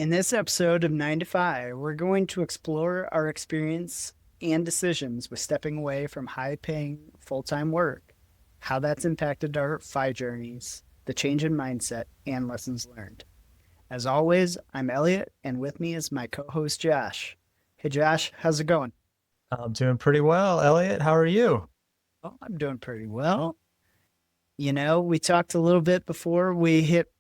In this episode of 9 to 5, we're going to explore our experience and decisions with stepping away from high paying full time work, how that's impacted our FI journeys, the change in mindset, and lessons learned. As always, I'm Elliot, and with me is my co host Josh. Hey Josh, how's it going? I'm doing pretty well, Elliot. How are you? Oh, I'm doing pretty well. We talked a little bit before we hit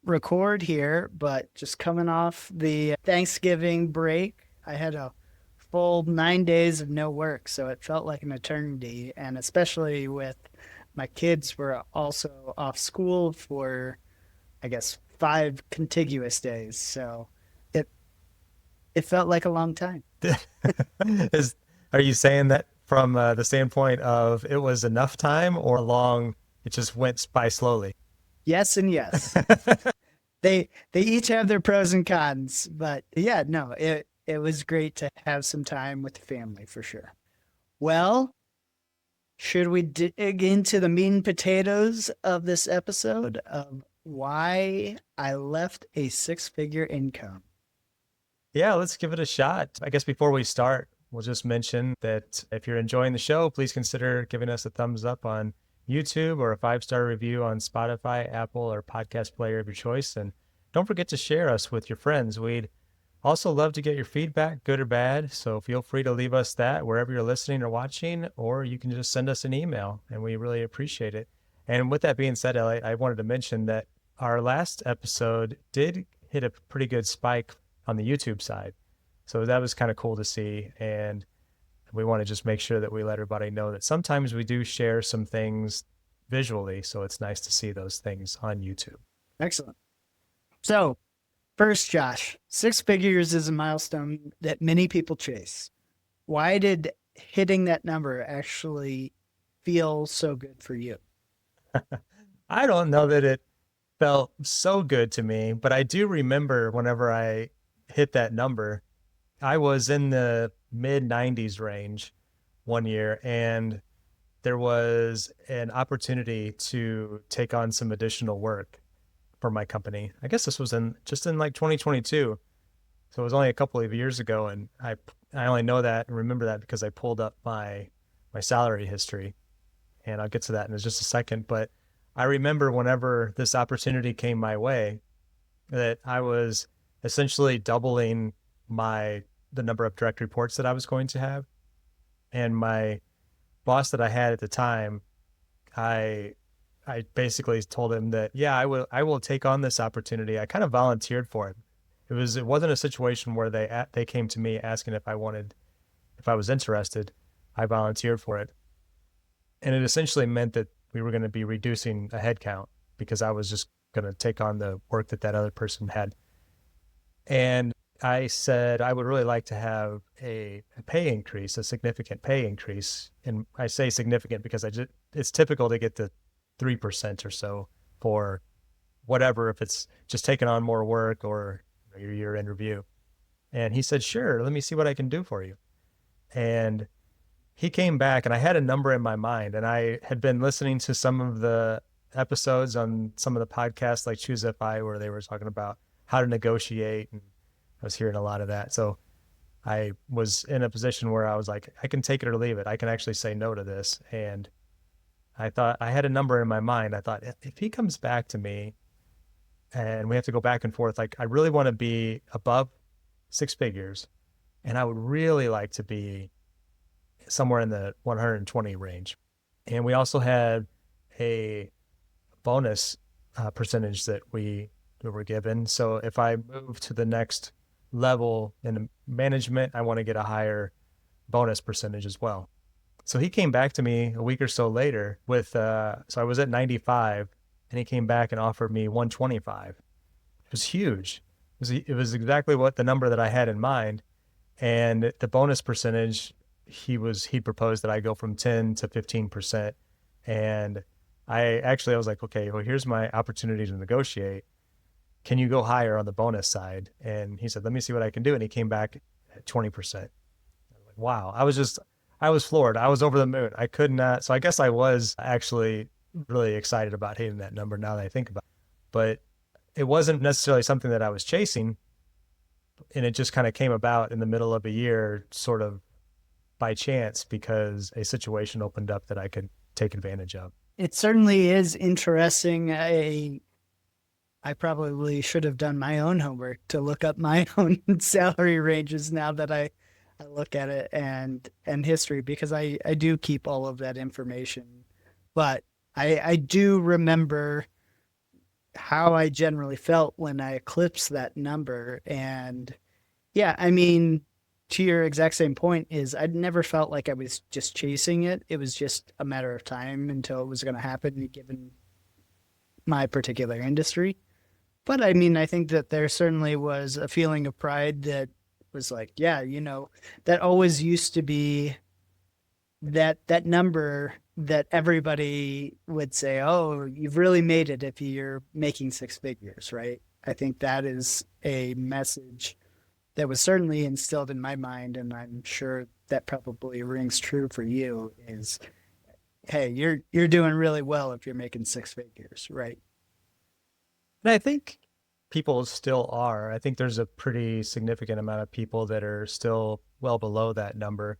record here, but just coming off the Thanksgiving break, I had a full 9 days of no work, so it felt like an eternity. And especially with my kids were also off school for, I guess, 5 contiguous days. So it it felt like a long time. Is are you saying that from the standpoint of it was enough time or long? It just went by slowly. Yes and yes. They each have their pros and cons, but yeah, no, it was great to have some time with the family for sure. Well, should we dig into the meat and potatoes of this episode of why I left a six-figure income? Yeah, let's give it a shot. I guess before we start, we'll just mention that if you're enjoying the show, please consider giving us a thumbs up on YouTube or a 5-star review on Spotify, Apple, or podcast player of your choice. And don't forget to share us with your friends. We'd also love to get your feedback, good or bad. So feel free to leave us that wherever you're listening or watching, or you can just send us an email, and we really appreciate it. And with that being said, Elliot, I wanted to mention that our last episode did hit a pretty good spike on the YouTube side. So that was kind of cool to see. And we want to just make sure that we let everybody know that sometimes we do share some things visually. So it's nice to see those things on YouTube. Excellent. So, first, Josh, six figures is a milestone that many people chase. Why did hitting that number actually feel so good for you? I don't know that it felt so good to me, but I do remember whenever I hit that number, I was in the mid 90s range one year, and there was an opportunity to take on some additional work for my company. I guess this was in like 2022. So it was only a couple of years ago, and I only know that and remember that because I pulled up my salary history, and I'll get to that in just a second. But I remember whenever this opportunity came my way that I was essentially doubling the number of direct reports that I was going to have. And my boss that I had at the time, I I basically told him that, yeah, I will take on this opportunity. I kind of volunteered for it. It wasn't a situation where they came to me asking if I was interested. I volunteered for it. And it essentially meant that we were going to be reducing a headcount because I was just going to take on the work that other person had. And I said I would really like to have a pay increase, a significant pay increase. And I say significant because it's typical to get the 3% or so for whatever, if it's just taking on more work or your interview. And he said, sure, let me see what I can do for you. And he came back, and I had a number in my mind, and I had been listening to some of the episodes on some of the podcasts like Choose FI where they were talking about how to negotiate, and I was hearing a lot of that. So I was in a position where I was like, I can take it or leave it. I can actually say no to this. And I thought I had a number in my mind. I thought if he comes back to me and we have to go back and forth, like I really want to be above six figures, and I would really like to be somewhere in the 120 range. And we also had a bonus percentage that we were given. So if I move to the next level in management, I want to get a higher bonus percentage as well. So he came back to me a week or so later with, so I was at 95, and he came back and offered me 125. It was huge. It was exactly what the number that I had in mind. And the bonus percentage, he proposed that I go from 10 to 15%. And I was like, okay, well, here's my opportunity to negotiate. Can you go higher on the bonus side? And he said, let me see what I can do. And he came back at 20%. I was like, wow. I was floored. I was over the moon. I could not. So I guess I was actually really excited about hitting that number now that I think about it. But it wasn't necessarily something that I was chasing. And it just kind of came about in the middle of a year, sort of by chance, because a situation opened up that I could take advantage of. It certainly is interesting. I probably should have done my own homework to look up my own salary ranges now that I look at it and history, because I do keep all of that information. But I do remember how I generally felt when I eclipsed that number. And yeah, I mean, to your exact same point, is I'd never felt like I was just chasing it. It was just a matter of time until it was going to happen given my particular industry. But I mean, I think that there certainly was a feeling of pride that was like, yeah, that always used to be that number that everybody would say, "Oh, you've really made it if you're making six figures," right? I think that is a message that was certainly instilled in my mind, and I'm sure that probably rings true for you, is, hey, you're doing really well if you're making six figures, right? And I think people still are. I think there's a pretty significant amount of people that are still well below that number,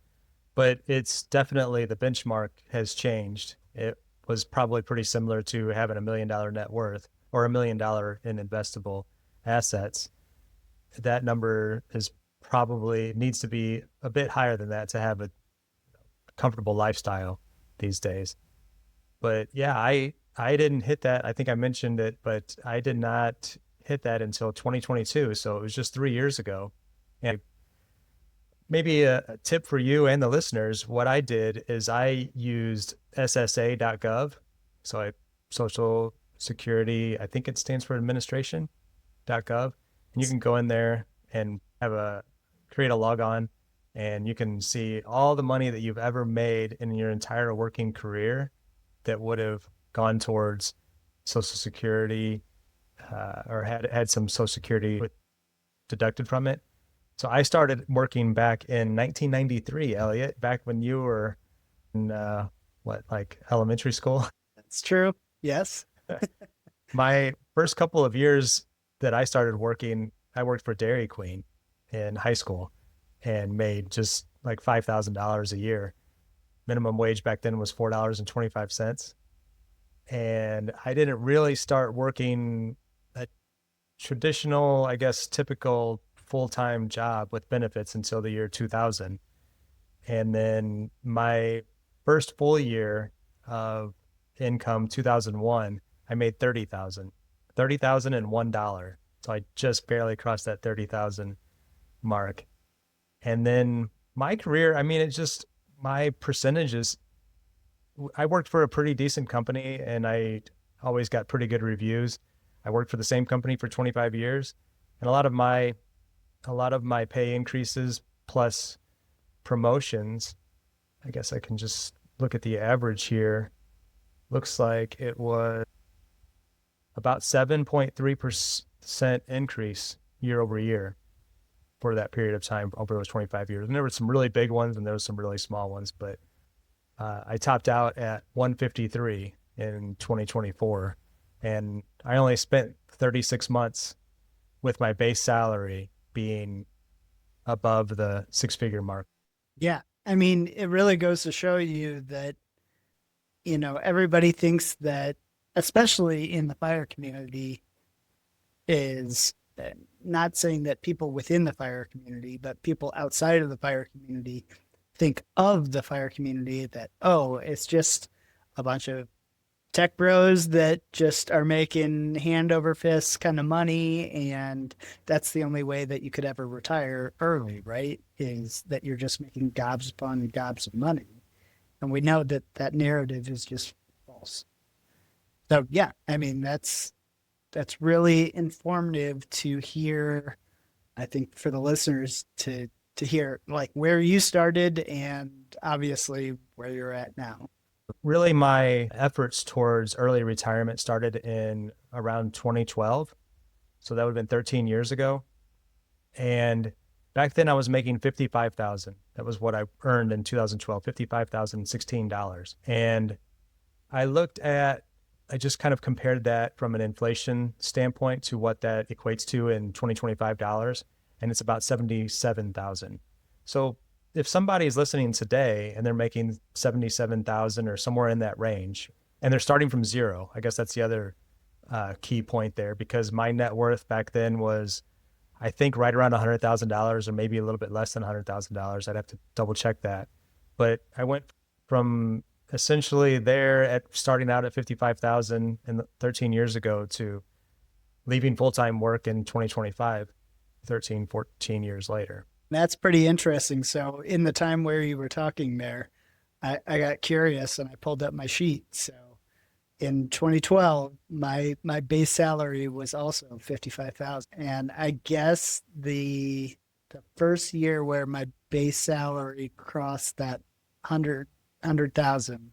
but it's definitely the benchmark has changed. It was probably pretty similar to having $1 million net worth or $1 million in investable assets. That number is probably needs to be a bit higher than that to have a comfortable lifestyle these days. But yeah, I didn't hit that. I think I mentioned it, but I did not hit that until 2022. So it was just 3 years ago. And maybe a tip for you and the listeners, what I did is I used SSA.gov. So I Social Security, I think it stands for administration.gov. And you can go in there and create a logon, and you can see all the money that you've ever made in your entire working career that would have gone towards Social Security, or had some Social Security deducted from it. So I started working back in 1993, Elliot, back when you were in like elementary school. That's true. Yes. My first couple of years that I started working, I worked for Dairy Queen in high school and made just like $5,000 a year. Minimum wage back then was $4.25. And I didn't really start working a traditional, I guess, typical full-time job with benefits until the year 2000. And then my first full year of income, 2001, I made 30,000, $30,001. So I just barely crossed that 30,000 mark. And then my career, I mean, it's just my percentages. I worked for a pretty decent company and I always got pretty good reviews. I worked for the same company for 25 years, and a lot of my pay increases plus promotions, I guess I can just look at the average here. Looks like it was about 7.3% increase year over year for that period of time over those 25 years. And there were some really big ones and there was some really small ones, but I topped out at 153 in 2024. And I only spent 36 months with my base salary being above the six-figure mark. Yeah. I mean, it really goes to show you that, everybody thinks that, especially in the fire community, is not saying that people within the fire community, but people outside of the fire community think of the fire community that, oh, it's just a bunch of tech bros that just are making hand over fist kind of money, and that's the only way that you could ever retire early, right? Is that you're just making gobs upon gobs of money. And we know that that narrative is just false. So yeah, I mean, that's really informative to hear. I think for the listeners to hear like where you started and obviously where you're at now. Really, my efforts towards early retirement started in around 2012. So that would have been 13 years ago. And back then I was making 55,000. That was what I earned in 2012, $55,016. And I just kind of compared that from an inflation standpoint to what that equates to in 2025 dollars. and it's about 77,000. So if somebody is listening today and they're making 77,000 or somewhere in that range, and they're starting from zero, I guess that's the other key point there, because my net worth back then was, I think, right around $100,000 or maybe a little bit less than $100,000. I'd have to double check that. But I went from essentially there at starting out at 55,000 and 13 years ago to leaving full-time work in 2025, 13, 14 years later. That's pretty interesting. So in the time where you were talking there, I got curious and I pulled up my sheet. So in 2012, my base salary was also 55,000, and I guess the first year where my base salary crossed that 100,000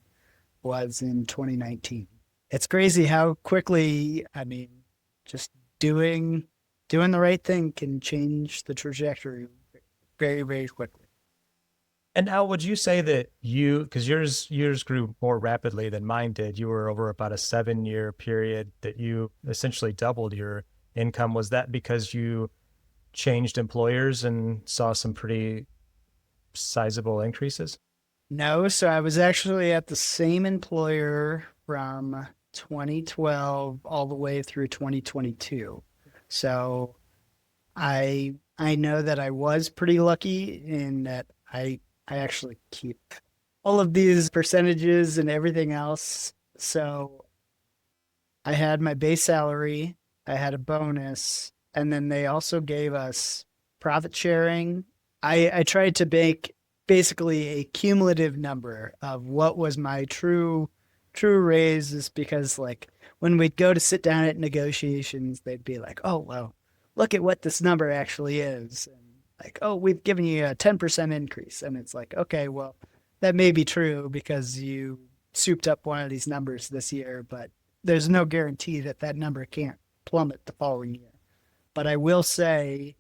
was in 2019. It's crazy how quickly, I mean, just doing the right thing can change the trajectory very, very quickly. And now, would you say that because yours grew more rapidly than mine did, you were over about a 7-year period that you essentially doubled your income. Was that because you changed employers and saw some pretty sizable increases? No, so I was actually at the same employer from 2012 all the way through 2022. So I know that I was pretty lucky in that I actually keep all of these percentages and everything else. So I had my base salary, I had a bonus, and then they also gave us profit sharing. I tried to make basically a cumulative number of what was my true raise, is because like when we'd go to sit down at negotiations, they'd be like, "Oh, well, look at what this number actually is." And like, "Oh, we've given you a 10% increase." And it's like, "Okay, well, that may be true because you souped up one of these numbers this year, but there's no guarantee that that number can't plummet the following year." But I will say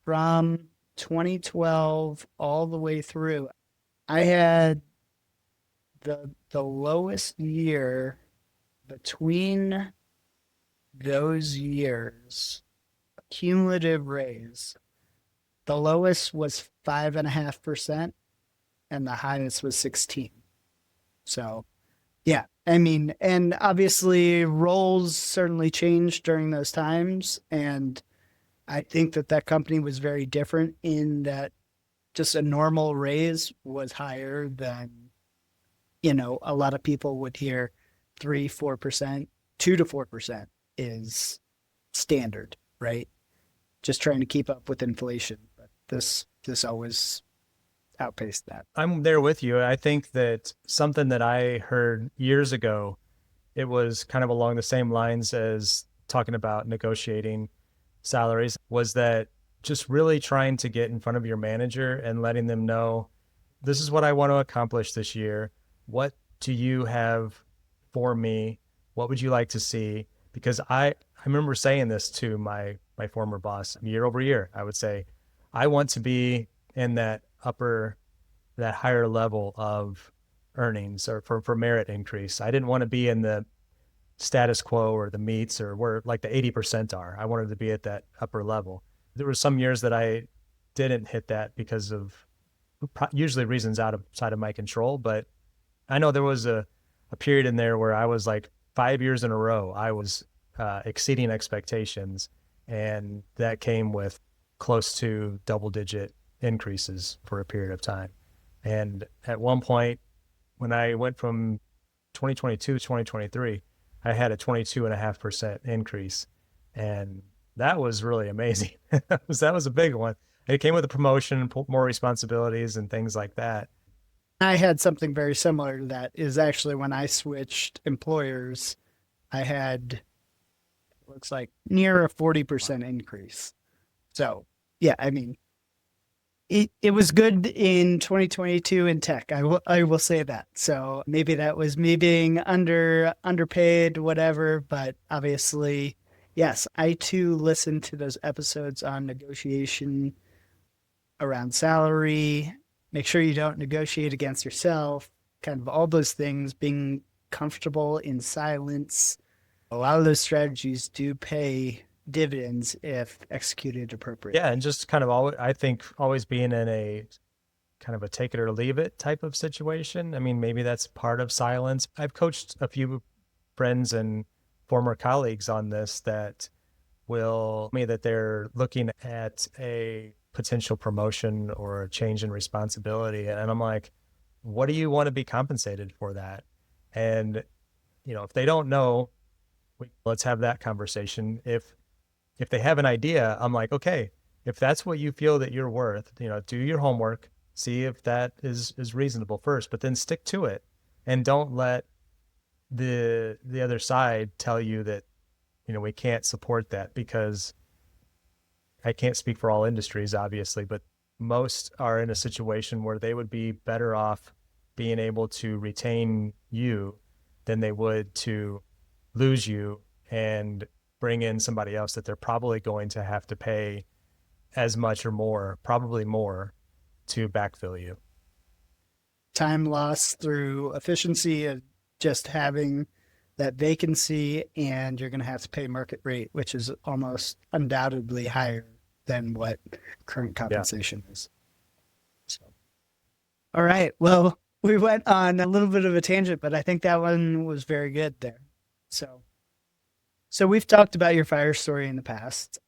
from 2012 all the way through, I had the lowest year between those years, cumulative raise. The lowest was 5.5%, and the highest was 16. So, yeah, I mean, and obviously roles certainly changed during those times, and I think that that company was very different in that just a normal raise was higher than, a lot of people would hear 3, 4%, 2 to 4% is standard, right? Just trying to keep up with inflation. But this always outpaced that. I'm there with you. I think that something that I heard years ago, it was kind of along the same lines as talking about negotiating salaries, was that just really trying to get in front of your manager and letting them know, this is what I want to accomplish this year. What do you have for me? What would you like to see? Because I remember saying this to my former boss year over year. I would say, I want to be in that higher level of earnings or for merit increase. I didn't want to be in the status quo or the meets or where like the 80% are. I wanted to be at that upper level. There were some years that I didn't hit that because of usually reasons outside of my control. But I know there was a period in there where I was like 5 years in a row, I was exceeding expectations. And that came with close to double-digit increases for a period of time. And at one point, when I went from 2022 to 2023, I had a 22.5% increase. And that was really amazing. That was a big one. It came with a promotion, more responsibilities and things like that. I had something very similar to that. Is actually when I switched employers, I had, looks like, near a 40% increase. So, yeah, I mean, it was good in 2022 in tech. I will say that. So maybe that was me being underpaid, whatever. But obviously, yes, I too listened to those episodes on negotiation around salary. Make sure you don't negotiate against yourself. Kind of all those things. Being comfortable in silence. A lot of those strategies do pay dividends if executed appropriately. Yeah, and just kind of always, I think always being in a kind of a take it or leave it type of situation. I mean, maybe that's part of silence. I've coached a few friends and former colleagues on this that will tell me that they're looking at a potential promotion or a change in responsibility. And I'm like, what do you want to be compensated for that? And, if they don't know, let's have that conversation. If they have an idea, I'm like, okay, if that's what you feel that you're worth, do your homework, see if that is reasonable first, but then stick to it, and don't let the other side tell you that we can't support that, because I can't speak for all industries, obviously, but most are in a situation where they would be better off being able to retain you than they would to lose you and bring in somebody else that they're probably going to have to pay as much or more, probably more, to backfill you. Time lost through efficiency of just having that vacancy, and you're going to have to pay market rate, which is almost undoubtedly higher than what current compensation is. So, all right. Well, we went on a little bit of a tangent, but I think that one was very good there. So we've talked about your fire story in the past.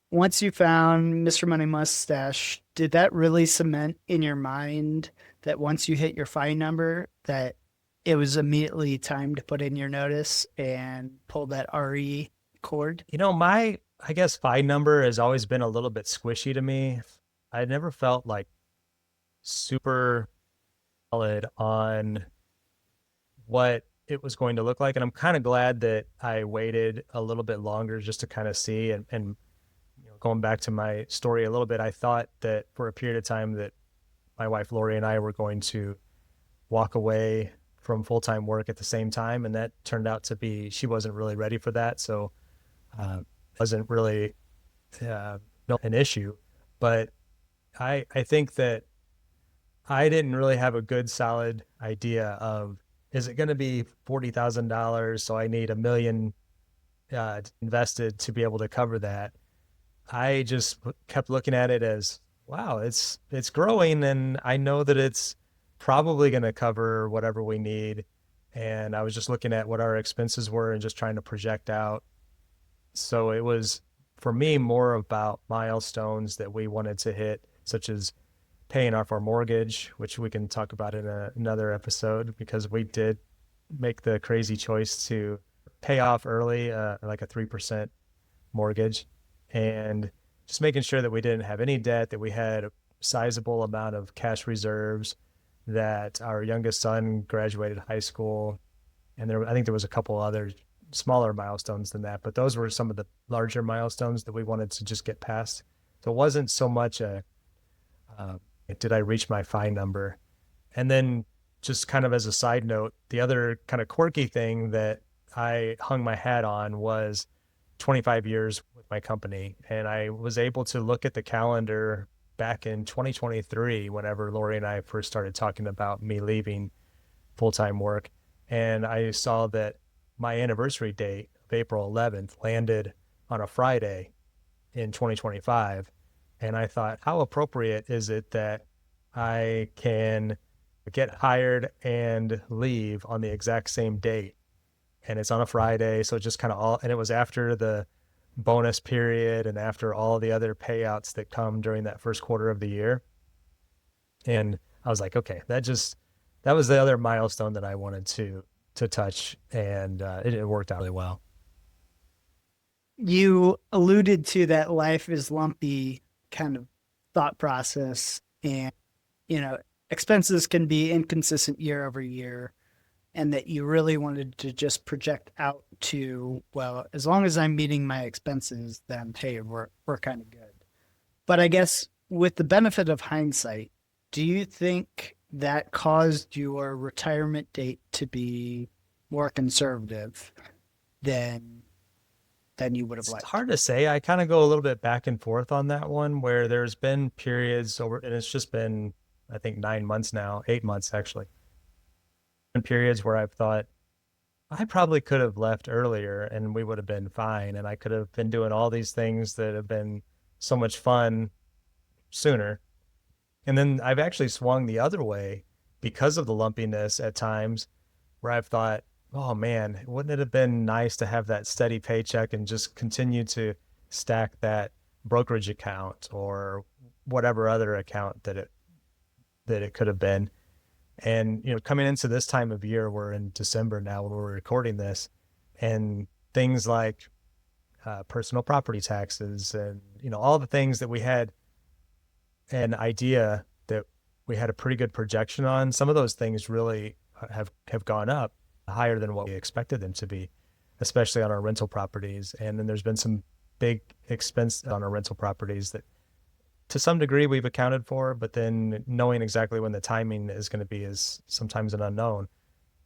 Once you found Mr. Money Mustache, did that really cement in your mind that once you hit your fine number, that it was immediately time to put in your notice and pull that RE cord? I guess fine number has always been a little bit squishy to me. I never felt like super solid on what it was going to look like. And I'm kind of glad that I waited a little bit longer just to kind of see. And going back to my story a little bit, I thought that for a period of time that my wife Lori and I were going to walk away from full-time work at the same time, and that turned out to be, she wasn't really ready for that. So wasn't really an issue. But I think that I didn't really have a good solid idea of, is it going to be $40,000, so I need $1 million invested to be able to cover that? I just kept looking at it as, wow, it's growing, and I know that it's probably going to cover whatever we need. And I was just looking at what our expenses were and just trying to project out. So it was, for me, more about milestones that we wanted to hit, such as paying off our mortgage, which we can talk about in another episode, because we did make the crazy choice to pay off early, like a 3% mortgage, and just making sure that we didn't have any debt, that we had a sizable amount of cash reserves, that our youngest son graduated high school. And I think there was a couple other smaller milestones than that, but those were some of the larger milestones that we wanted to just get past. So it wasn't so much did I reach my fine number? And then, just kind of as a side note, the other kind of quirky thing that I hung my hat on was 25 years with my company. And I was able to look at the calendar back in 2023, whenever Lori and I first started talking about me leaving full-time work. And I saw that my anniversary date of April 11th landed on a Friday in 2025. And I thought, how appropriate is it that I can get hired and leave on the exact same date? And it's on a Friday. So it just kind of all, and it was after the bonus period and after all the other payouts that come during that first quarter of the year. And I was like, okay, that was the other milestone that I wanted to touch. And it worked out really well. You alluded to that life is lumpy kind of thought process, and expenses can be inconsistent year over year, and that you really wanted to just project out to, well, as long as I'm meeting my expenses, then hey, we're kind of good. But I guess with the benefit of hindsight, do you think that caused your retirement date to be more conservative than you would have liked? It's hard to say. I kind of go a little bit back and forth on that one, where there's been periods over, and it's just been, I think, 9 months now, 8 months actually, and periods where I've thought, I probably could have left earlier and we would have been fine. And I could have been doing all these things that have been so much fun sooner. And then I've actually swung the other way because of the lumpiness at times where I've thought, oh man, wouldn't it have been nice to have that steady paycheck and just continue to stack that brokerage account or whatever other account that it could have been. And coming into this time of year, we're in December now when we're recording this, and things like personal property taxes and all the things that we had an idea that we had a pretty good projection on. Some of those things really have gone up higher than what we expected them to be, especially on our rental properties. And then there's been some big expense on our rental properties that to some degree we've accounted for, but then knowing exactly when the timing is going to be is sometimes an unknown.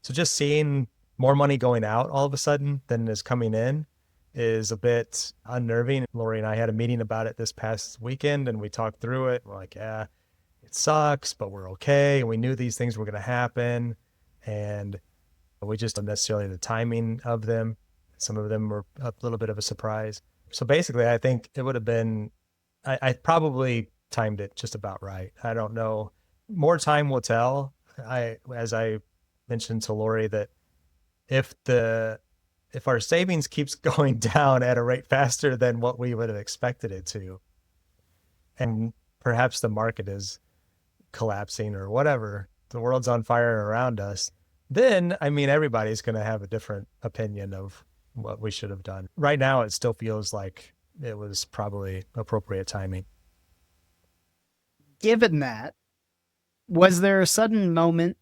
So just seeing more money going out all of a sudden than is coming in is a bit unnerving. Lori and I had a meeting about it this past weekend and we talked through it. We're like, yeah, it sucks, but we're okay. And we knew these things were going to happen. And we just don't necessarily the timing of them. Some of them were a little bit of a surprise. So basically, I think it would have been, I probably timed it just about right. I don't know. More time will tell. As I mentioned to Lori, that if our savings keeps going down at a rate faster than what we would have expected it to, and perhaps the market is collapsing or whatever, the world's on fire around us, then I mean everybody's going to have a different opinion of what we should have done. Right now, it still feels like it was probably appropriate timing. Given that, was there a sudden moment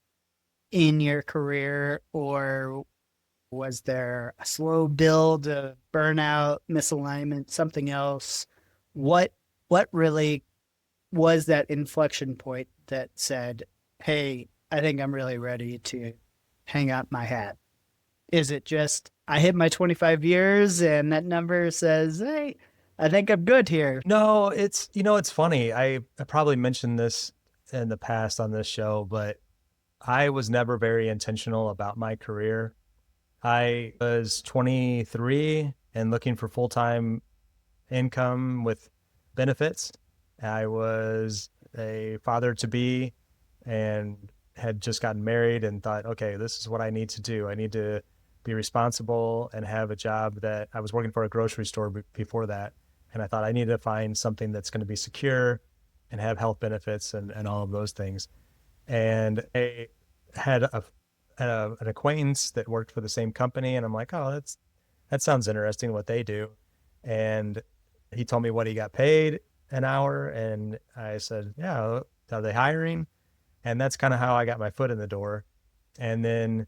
in your career, or was there a slow build, a burnout, misalignment, something else? What really was that inflection point that said, "Hey, I think I'm really ready to hang out my hat"? Is it just I hit my 25 years and that number says, "Hey, I think I'm good here"? No, it's funny. I probably mentioned this in the past on this show, but I was never very intentional about my career. I was 23 and looking for full-time income with benefits. I was a father to be and had just gotten married and thought, okay, this is what I need to do. I need to be responsible and have a job. That I was working for a grocery store before that. And I thought I need to find something that's going to be secure and have health benefits and all of those things. And I had an acquaintance that worked for the same company. And I'm like, oh, that sounds interesting what they do. And he told me what he got paid an hour. And I said, yeah, are they hiring? And that's kind of how I got my foot in the door. And then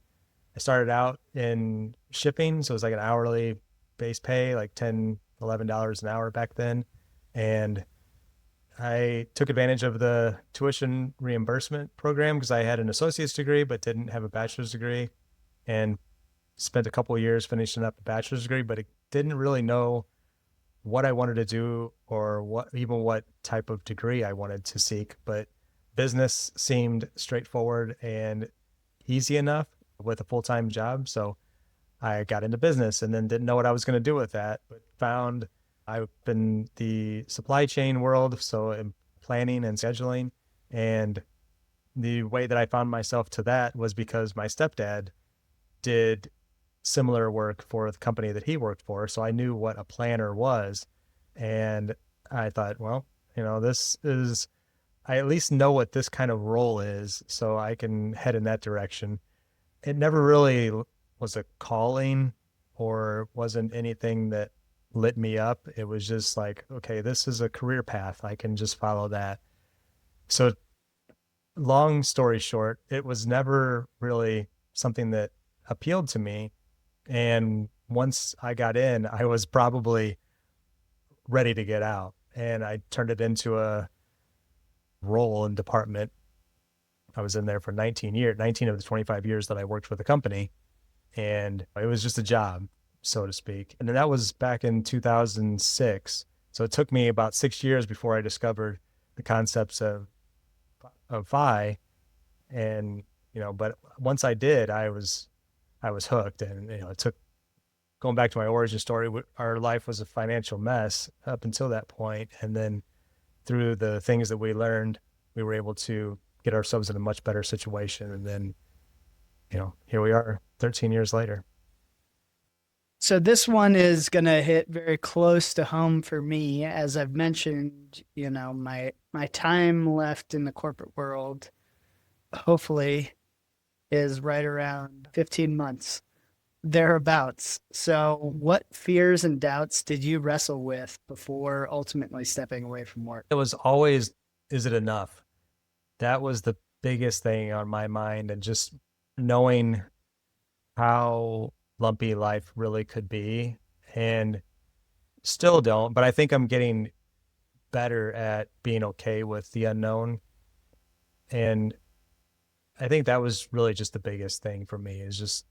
I started out in shipping. So it was like an hourly base pay, like $10, $11 an hour back then. And I took advantage of the tuition reimbursement program because I had an associate's degree but didn't have a bachelor's degree, and spent a couple of years finishing up a bachelor's degree, but it didn't really know what I wanted to do or what type of degree I wanted to seek. But business seemed straightforward and easy enough with a full-time job. So I got into business and then didn't know what I was going to do with that, but found I've been the supply chain world, so in planning and scheduling. And the way that I found myself to that was because my stepdad did similar work for the company that he worked for. So I knew what a planner was. And I thought, well, I at least know what this kind of role is, so I can head in that direction. It never really was a calling or wasn't anything that lit me up. It was just like, okay, this is a career path. I can just follow that. So long story short, it was never really something that appealed to me. And once I got in, I was probably ready to get out. And I turned it into a role and department. I was in there for 19 of the 25 years that I worked for the company. And it was just a job, so to speak. And then that was back in 2006. So it took me about 6 years before I discovered the concepts of FI. And, but once I did, I was I was hooked. And, it took, going back to my origin story, our life was a financial mess up until that point. And then through the things that we learned, we were able to get ourselves in a much better situation. And then, here we are 13 years later. So this one is going to hit very close to home for me. As I've mentioned, my time left in the corporate world, hopefully, is right around 15 months, thereabouts. So what fears and doubts did you wrestle with before ultimately stepping away from work? It was always, is it enough? That was the biggest thing on my mind. And just knowing how lumpy life really could be, and still don't, but I think I'm getting better at being okay with the unknown. And I think that was really just the biggest thing for me, is just,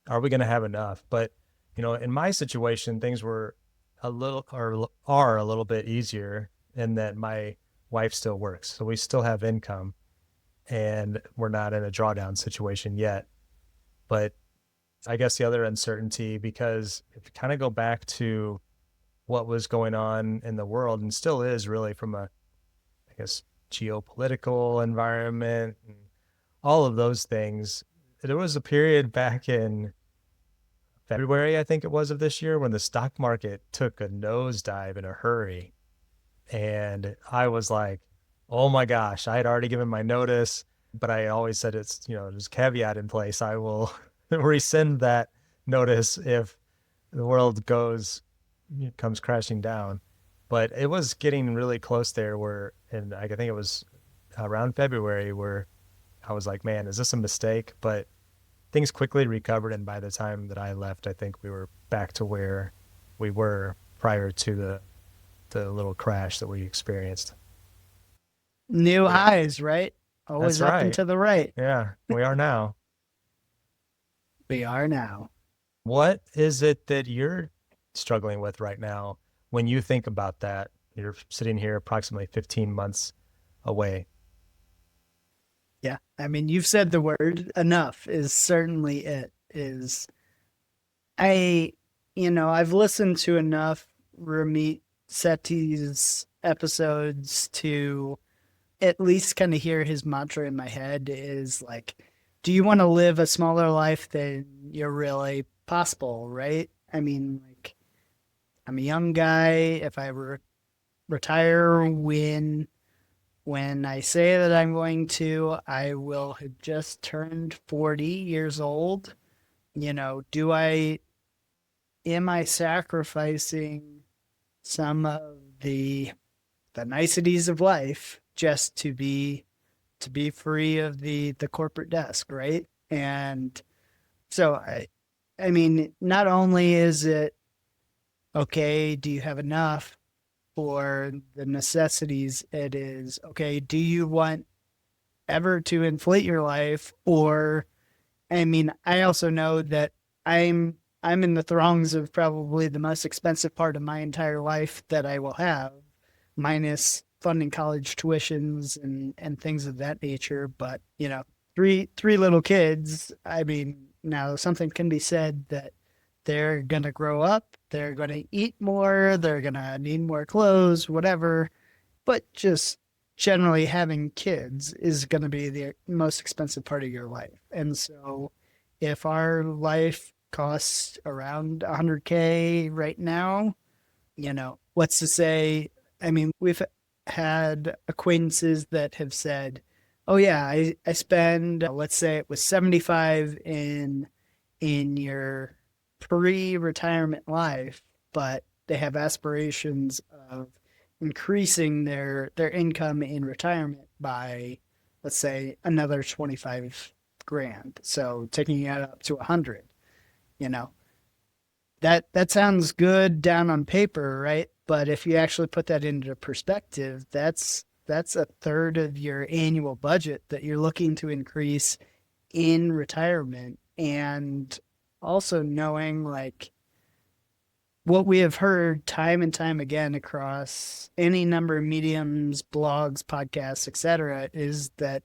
are we going to have enough? But, in my situation, things were a little, or are a little bit easier in that my wife still works. So we still have income and we're not in a drawdown situation yet. But I guess the other uncertainty, because if you kind of go back to what was going on in the world, and still is really, from a, I guess, geopolitical environment and all of those things, there was a period back in February, I think it was, of this year, when the stock market took a nosedive in a hurry. And I was like, oh my gosh, I had already given my notice, but I always said, there's a caveat in place. I will rescind that notice if the world comes crashing down. But it was getting really close there, and I think it was around February, where I was like, man, is this a mistake? But things quickly recovered. And by the time that I left, I think we were back to where we were prior to the little crash that we experienced. New highs, right? Always That's up and right. to the right. Yeah, we are now. We are now. What is it that you're struggling with right now when you think about that? You're sitting here approximately 15 months away. Yeah. I mean, you've said the word. Enough is certainly it. Is I, I've listened to enough Ramit Sethi's episodes to at least kind of hear his mantra in my head, is like, do you want to live a smaller life than you're really possible, right? I mean, like, I'm a young guy. If I retire when I say that I'm going to, I will have just turned 40 years old. Do I am I sacrificing some of the niceties of life just to be free of the corporate desk, right? And so I mean, not only is it okay, do you have enough for the necessities? It is okay, do you want ever to inflate your life? Or I mean, I also know that I'm in the throngs of probably the most expensive part of my entire life that I will have, minus funding college tuitions and things of that nature. But three little kids. I mean, now something can be said that they're gonna grow up, they're gonna eat more, they're gonna need more clothes, whatever. But just generally having kids is gonna be the most expensive part of your life. And so if our life costs around 100K right now, what's to say? I mean, we've had acquaintances that have said, oh yeah, I spend, let's say it was 75 in your pre-retirement life, but they have aspirations of increasing their income in retirement by, let's say, another 25 grand. So taking it up to 100, you know, that sounds good down on paper, right? But if you actually put that into perspective, that's a third of your annual budget that you're looking to increase in retirement. And also knowing, like, what we have heard time and time again across any number of mediums, blogs, podcasts, etc., is that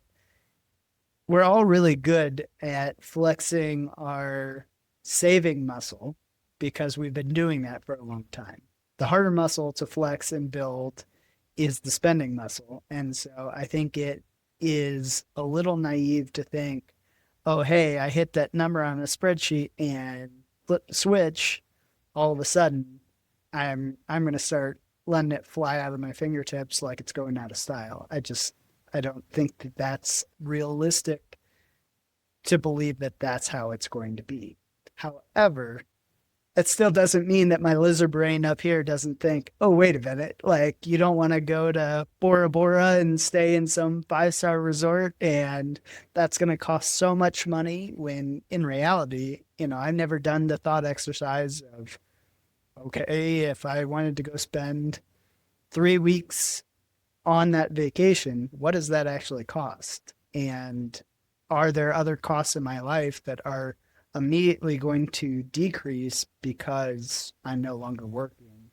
we're all really good at flexing our saving muscle because we've been doing that for a long time. The harder muscle to flex and build is the spending muscle. And so I think it is a little naive to think, oh, hey, I hit that number on a spreadsheet and flip the switch. All of a sudden, I'm going to start letting it fly out of my fingertips like it's going out of style. I don't think that that's realistic to believe that that's how it's going to be. However, it still doesn't mean that my lizard brain up here doesn't think, oh, wait a minute, like you don't want to go to Bora Bora and stay in some 5-star resort and that's going to cost so much money when in reality, I've never done the thought exercise of, okay, if I wanted to go spend 3 weeks on that vacation, what does that actually cost? And are there other costs in my life that are immediately going to decrease because I'm no longer working?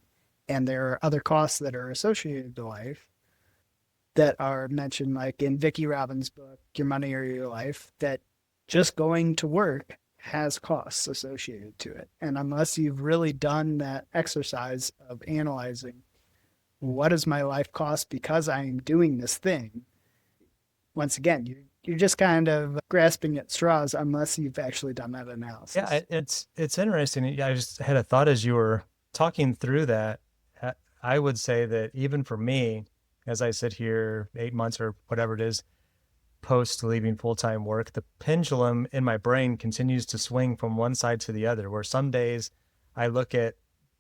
And there are other costs that are associated to life that are mentioned, like in Vicki Robbins' book, Your Money or Your Life, that just going to work has costs associated to it. And unless you've really done that exercise of analyzing what does my life cost because I am doing this thing, once again, you're just kind of grasping at straws unless you've actually done that analysis. Yeah, it's interesting. Yeah, I just had a thought as you were talking through that. I would say that even for me, as I sit here 8 months or whatever it is, post leaving full-time work, the pendulum in my brain continues to swing from one side to the other, where some days I look at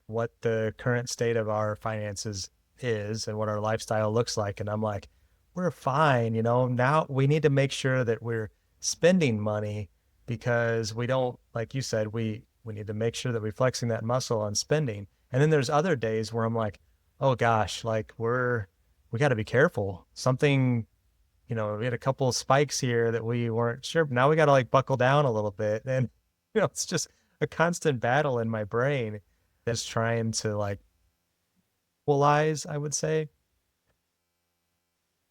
what the current state of our finances is and what our lifestyle looks like, and I'm like, we're fine, now we need to make sure that we're spending money because we don't, like you said, we need to make sure that we're flexing that muscle on spending. And then there's other days where I'm like, oh gosh, like we got to be careful. Something, we had a couple of spikes here that we weren't sure. But now we got to like buckle down a little bit. And, it's just a constant battle in my brain that's trying to like equalize, I would say.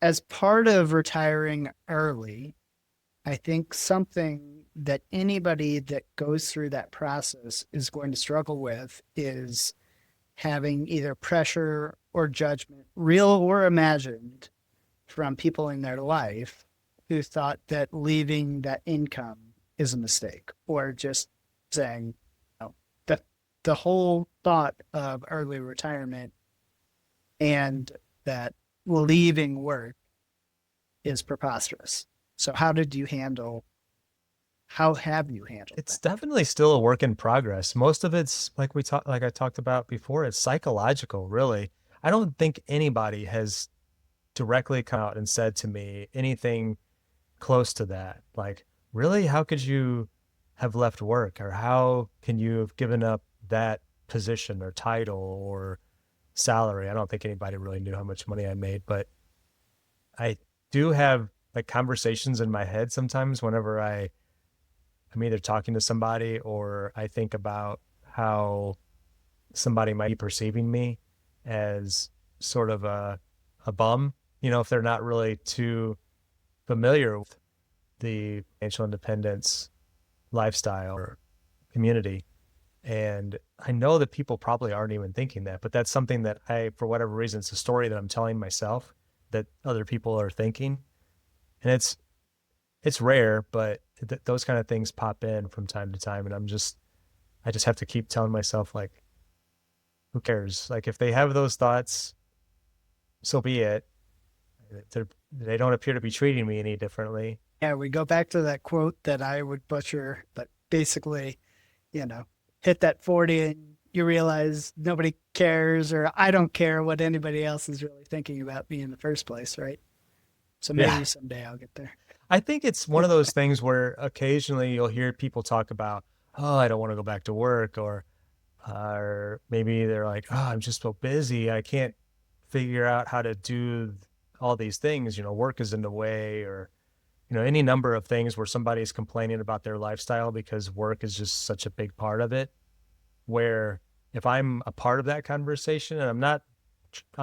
As part of retiring early, I think something that anybody that goes through that process is going to struggle with is having either pressure or judgment, real or imagined, from people in their life who thought that leaving that income is a mistake, or just saying, that the whole thought of early retirement and that leaving work is preposterous. So how have you handled It's that? definitely still a work in progress. Most of it's like I talked about before, it's psychological, really. I don't think anybody has directly come out and said to me anything close to that. Like, really, how could you have left work, or how can you have given up that position or title or salary? I don't think anybody really knew how much money I made, but I do have like conversations in my head sometimes whenever I'm either talking to somebody or I think about how somebody might be perceiving me as sort of a bum, if they're not really too familiar with the financial independence lifestyle or community. And I know that people probably aren't even thinking that, but that's something that for whatever reason, it's a story that I'm telling myself that other people are thinking. And it's rare, but those kind of things pop in from time to time. And I just have to keep telling myself, like, who cares? Like, if they have those thoughts, so be it. They don't appear to be treating me any differently. Yeah, we go back to that quote that I would butcher, but basically, hit that 40 and you realize nobody cares, or I don't care what anybody else is really thinking about me in the first place, right? So Yeah. maybe someday I'll get there. I think it's one of those things where occasionally you'll hear people talk about, oh, I don't want to go back to work, or maybe they're like, oh, I'm just so busy. I can't figure out how to do all these things. Work is in the way, or, any number of things where somebody's complaining about their lifestyle because work is just such a big part of it. Where if I'm a part of that conversation and I'm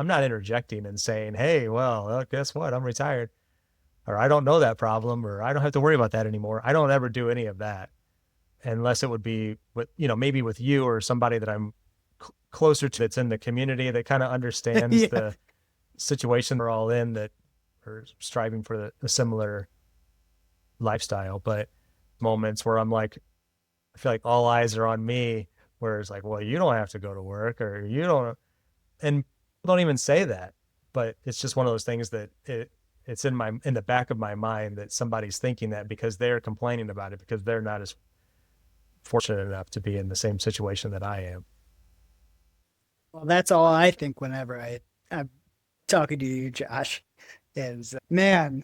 not interjecting and saying, hey, well, guess what? I'm retired. or I don't know that problem, or I don't have to worry about that anymore. I don't ever do any of that unless it would be with, maybe with you or somebody that I'm closer to that's in the community that kind of understands Yeah. the situation we're all in, that are striving for a similar lifestyle. But moments where I'm like, I feel like all eyes are on me, where it's like, well, you don't have to go to work, or you don't, and people don't even say that, but it's just one of those things that it's in the back of my mind that somebody's thinking that because they're complaining about it, because they're not as fortunate enough to be in the same situation that I am. Well, that's all I think whenever I'm talking to you, Josh, is man,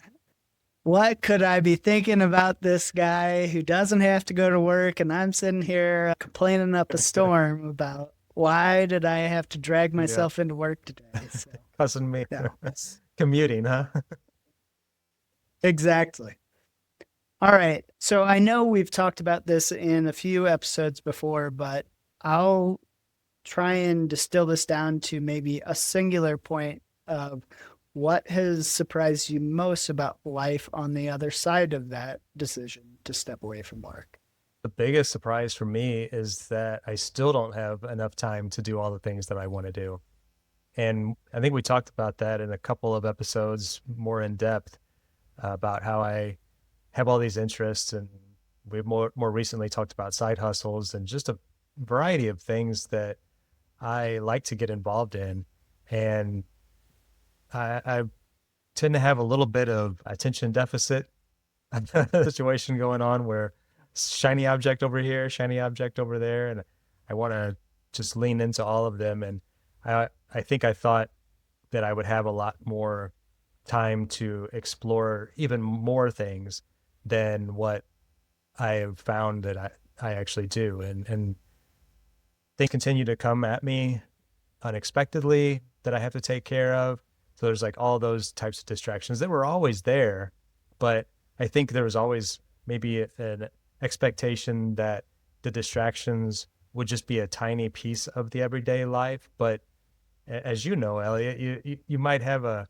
what could I be thinking about this guy who doesn't have to go to work? And I'm sitting here complaining up a storm about why did I have to drag Yeah. myself into work today? So, Cousin me. yeah, Commuting, huh? exactly. All right. So I know we've talked about this in a few episodes before, but I'll try and distill this down to maybe a singular point of what has surprised you most about life on the other side of that decision to step away from work. The biggest surprise for me is that I still don't have enough time to do all the things that I want to do. And I think we talked about that in a couple of episodes more in depth, about how I have all these interests, and we've more recently talked about side hustles and just a variety of things that I like to get involved in. And I tend to have a little bit of attention deficit situation going on, where shiny object over here, shiny object over there, and I want to just lean into all of them. And I think I thought that I would have a lot more time to explore even more things than what I have found that I actually do. And they continue to come at me unexpectedly that I have to take care of. So there's like all those types of distractions that were always there, but I think there was always maybe an expectation that the distractions would just be a tiny piece of the everyday life. But as you know, Elliot, you might have a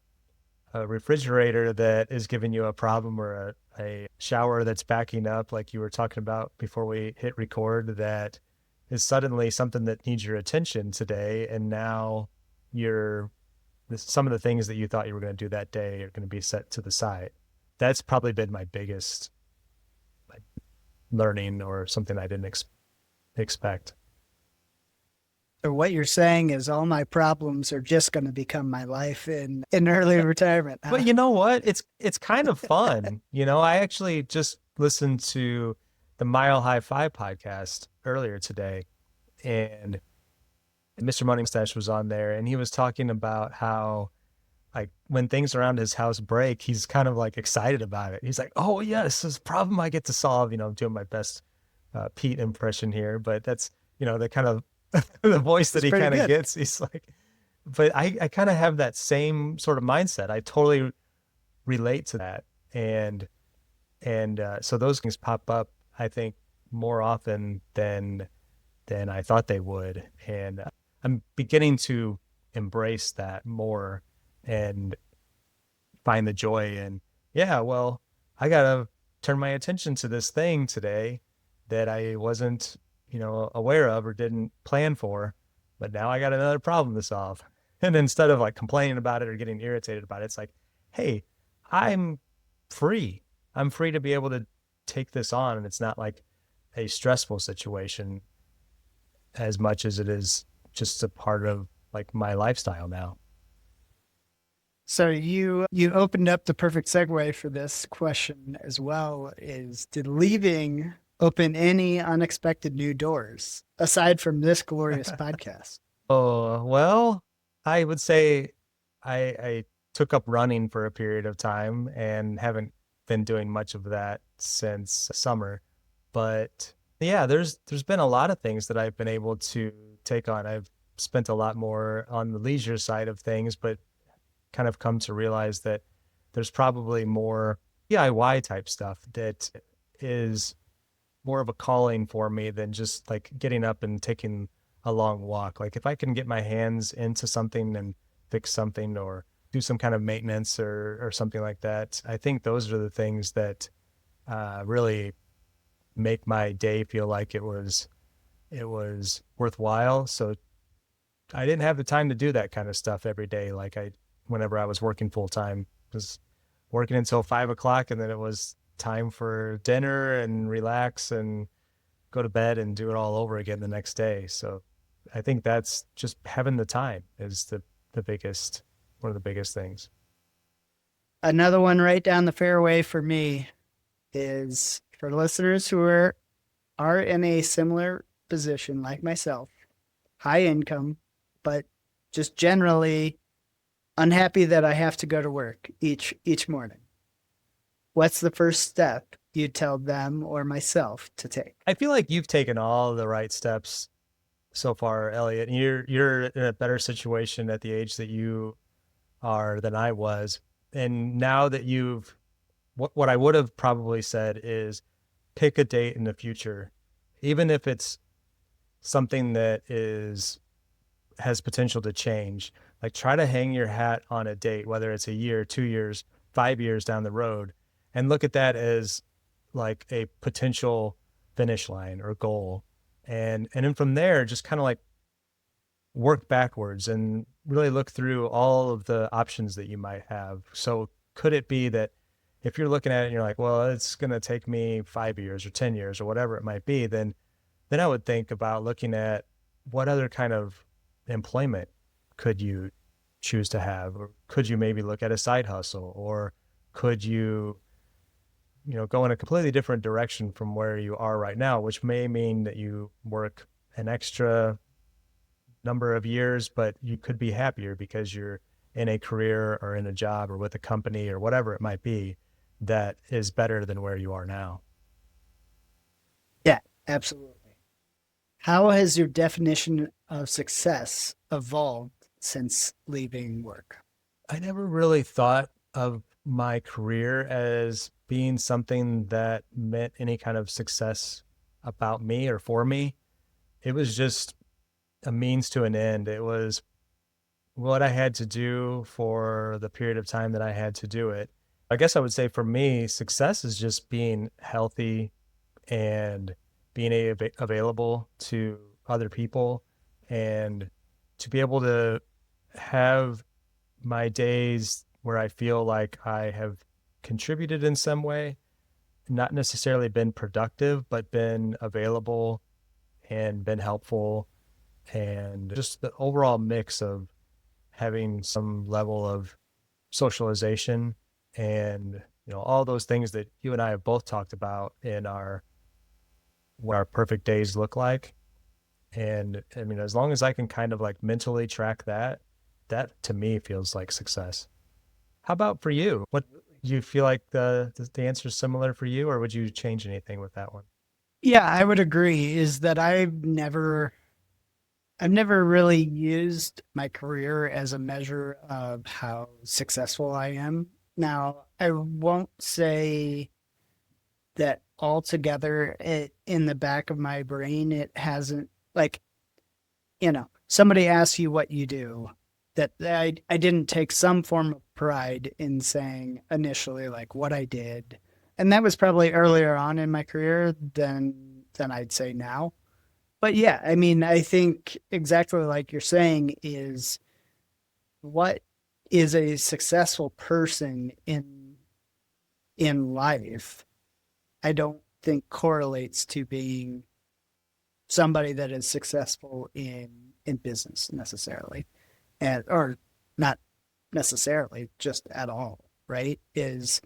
refrigerator that is giving you a problem, or a shower that's backing up, like you were talking about before we hit record, that is suddenly something that needs your attention today. And now some of the things that you thought you were going to do that day are going to be set to the side. That's probably been my biggest, like, learning, or something I didn't expect. So what you're saying is all my problems are just going to become my life in early retirement. Huh? But you know what? It's kind of fun. I actually just listened to the Mile High Five podcast earlier today, and Mr. Money Mustache was on there, and he was talking about how, like, when things around his house break, he's kind of like excited about it. He's like, "Oh yes, this is a problem I get to solve." I'm doing my best Pete impression here, but that's the kind of the voice that It's he pretty kind of good. gets. He's like, but I kind of have that same sort of mindset. I totally relate to that, and so those things pop up, I think, more often than I thought they would, and I'm beginning to embrace that more and find the joy in, yeah, well, I gotta turn my attention to this thing today that I wasn't, aware of or didn't plan for, but now I got another problem to solve. And instead of like complaining about it or getting irritated about it, it's like, hey, I'm free. I'm free to be able to take this on, and it's not like a stressful situation as much as it is just a part of like my lifestyle now. So you opened up the perfect segue for this question as well, is did leaving open any unexpected new doors aside from this glorious podcast? Oh, well, I would say I took up running for a period of time and haven't been doing much of that since summer. But yeah, there's been a lot of things that I've been able to take on. I've spent a lot more on the leisure side of things, but kind of come to realize that there's probably more DIY type stuff that is more of a calling for me than just like getting up and taking a long walk. Like if I can get my hands into something and fix something, or do some kind of maintenance or something like that. I think those are the things that really make my day feel like it was worthwhile. So I didn't have the time to do that kind of stuff every day. Like whenever I was working full time, was working until 5 o'clock, and then it was time for dinner and relax and go to bed and do it all over again the next day. So I think that's just having the time is the biggest, one of the biggest things. Another one right down the fairway for me is for listeners who are in a similar position like myself, high income, but just generally unhappy that I have to go to work each morning. What's the first step you tell them or myself to take? I feel like you've taken all the right steps so far, Elliot. You're in a better situation at the age that you are than I was. And now that what I would have probably said is pick a date in the future, even if it's something that has potential to change. Like try to hang your hat on a date, whether it's a year, 2 years, 5 years down the road, and look at that as like a potential finish line or goal. And then from there, just kind of like work backwards and really look through all of the options that you might have. So could it be that if you're looking at it and you're like, well, it's going to take me 5 years or 10 years or whatever it might be, then I would think about looking at what other kind of employment could you choose to have, or could you maybe look at a side hustle, or could you go in a completely different direction from where you are right now, which may mean that you work an extra number of years, but you could be happier because you're in a career or in a job or with a company or whatever it might be that is better than where you are now. Yeah, absolutely. How has your definition of success evolved since leaving work? I never really thought of my career as being something that meant any kind of success about me or for me. It was just a means to an end. It was what I had to do for the period of time that I had to do it. I guess I would say for me, success is just being healthy and being available to other people, and to be able to have my days where I feel like I have contributed in some way, not necessarily been productive, but been available and been helpful, and just the overall mix of having some level of socialization and all those things that you and I have both talked about in our what our perfect days look like. And I mean, as long as I can kind of like mentally track that, that to me feels like success. How about for you? What do you feel like the answer is similar for you, or would you change anything with that one? Yeah, I would agree is that I've never really used my career as a measure of how successful I am. Now, I won't say that altogether in the back of my brain, it hasn't, like, somebody asks you what you do, that I didn't take some form of pride in saying initially, like, what I did. And that was probably earlier on in my career than I'd say now. But yeah, I mean, I think exactly like you're saying is what is a successful person in life, I don't think correlates to being somebody that is successful in business necessarily. And or not necessarily, just at all, right? Is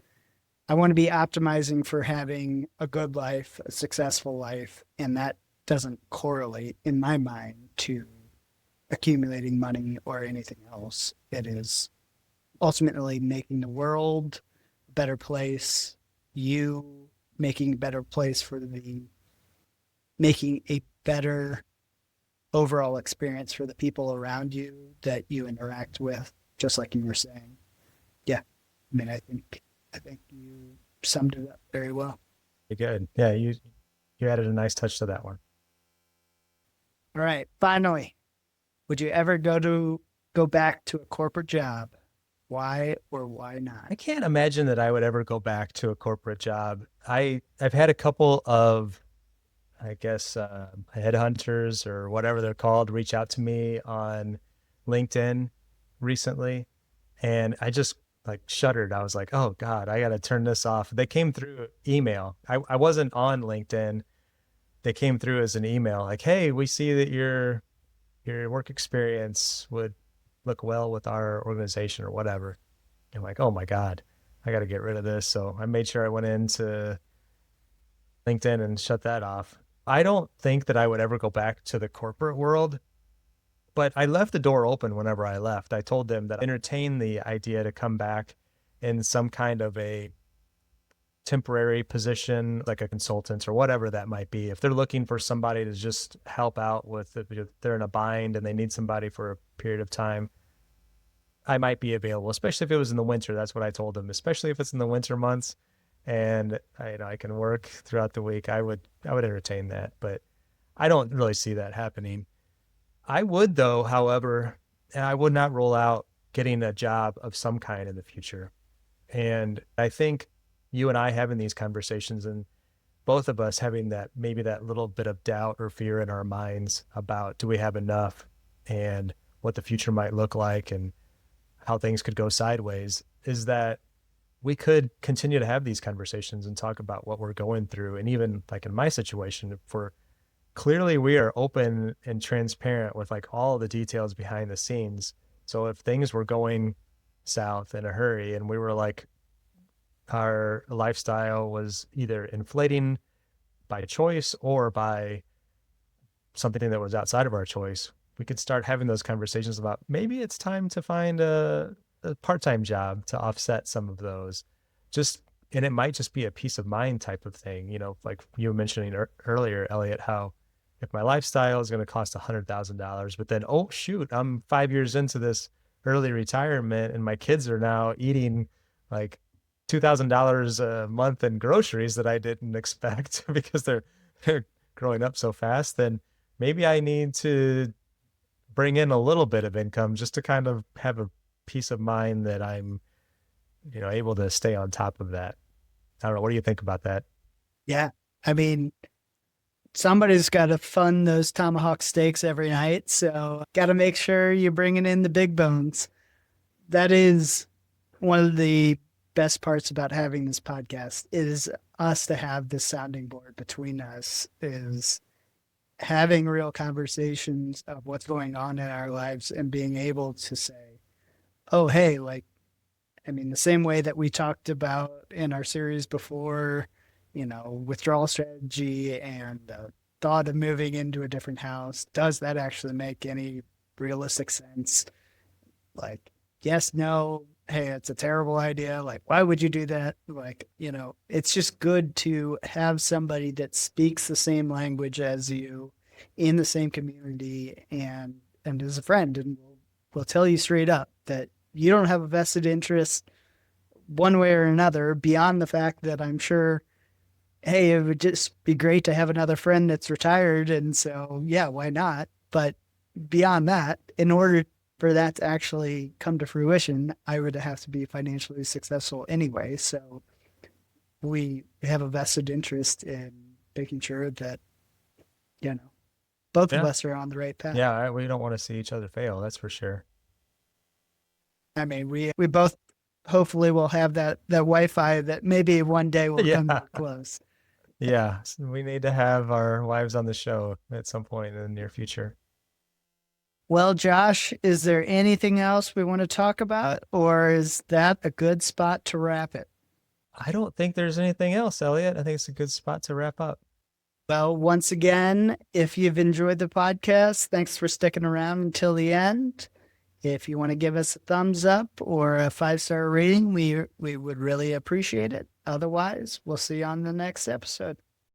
I want to be optimizing for having a good life, a successful life, and that doesn't correlate in my mind to accumulating money or anything else. It is ultimately making the world a better place, you making a better place for making a better overall experience for the people around you that you interact with, just like you were saying. Yeah. I mean, I think you summed it up very well. Very good. Yeah, you added a nice touch to that one. All right. Finally, would you ever go back to a corporate job? Why or why I not? can't imagine that I would ever go back to a corporate job. I've had a couple of, I guess, headhunters or whatever they're called reach out to me on LinkedIn recently, and I just like shuddered. I was like, oh God, I got to turn this off. They came through email. I wasn't on LinkedIn. They came through as an email like, hey, we see that your work experience would look well with our organization or whatever. I'm like, oh my God, I got to get rid of this. So I made sure I went into LinkedIn and shut that off. I don't think that I would ever go back to the corporate world, but I left the door open whenever I left. I told them that I entertained the idea to come back in some kind of a temporary position, like a consultant or whatever that might be. If they're looking for somebody to just help out with, if they're in a bind and they need somebody for a period of time, I might be available, especially if it was in the winter. That's what I told them, especially if it's in the winter months and I can work throughout the week. I would entertain that, but I don't really see that happening. I would though, however, and I would not rule out getting a job of some kind in the future. And I think you and I having these conversations and both of us having that maybe that little bit of doubt or fear in our minds about do we have enough and what the future might look like and how things could go sideways is that we could continue to have these conversations and talk about what we're going through. And even like in my situation, if we're clearly we are open and transparent with like all the details behind the scenes. So if things were going south in a hurry and we were like, our lifestyle was either inflating by choice or by something that was outside of our choice, we could start having those conversations about maybe it's time to find a part-time job to offset some of those. Just and it might just be a peace of mind type of thing, like you were mentioning earlier, Elliot, how if my lifestyle is going to cost $100,000, but then oh shoot, I'm 5 years into this early retirement and my kids are now eating like $2,000 a month in groceries that I didn't expect because they're growing up so fast, then maybe I need to bring in a little bit of income just to kind of have a peace of mind that I'm, able to stay on top of that. I don't know. What do you think about that? Yeah. I mean, somebody's got to fund those tomahawk steaks every night. So, got to make sure you're bringing in the big bones. That is one of the best parts about having this podcast is us to have this sounding board between us is having real conversations of what's going on in our lives and being able to say, oh, hey, like, I mean, the same way that we talked about in our series before, withdrawal strategy and the thought of moving into a different house, does that actually make any realistic sense? Like, yes, no, hey, it's a terrible idea. Like, why would you do that? Like, it's just good to have somebody that speaks the same language as you in the same community and is a friend and will tell you straight up that you don't have a vested interest one way or another beyond the fact that I'm sure, hey, it would just be great to have another friend that's retired. And so, yeah, why not? But beyond that, in order for that to actually come to fruition, I would have to be financially successful anyway. So we have a vested interest in making sure that, you know, both of Yeah. us are on the right path. Yeah. We don't want to see each other fail. That's for sure. I mean, we both hopefully will have that Wi-Fi that maybe one day will come Yeah. to a close. Yeah. So we need to have our wives on the show at some point in the near future. Well, Josh, is there anything else we want to talk about, or is that a good spot to wrap it? I don't think there's anything else, Elliot. I think it's a good spot to wrap up. Well, once again, if you've enjoyed the podcast, thanks for sticking around until the end. If you want to give us a thumbs up or a 5-star rating, we would really appreciate it. Otherwise, we'll see you on the next episode.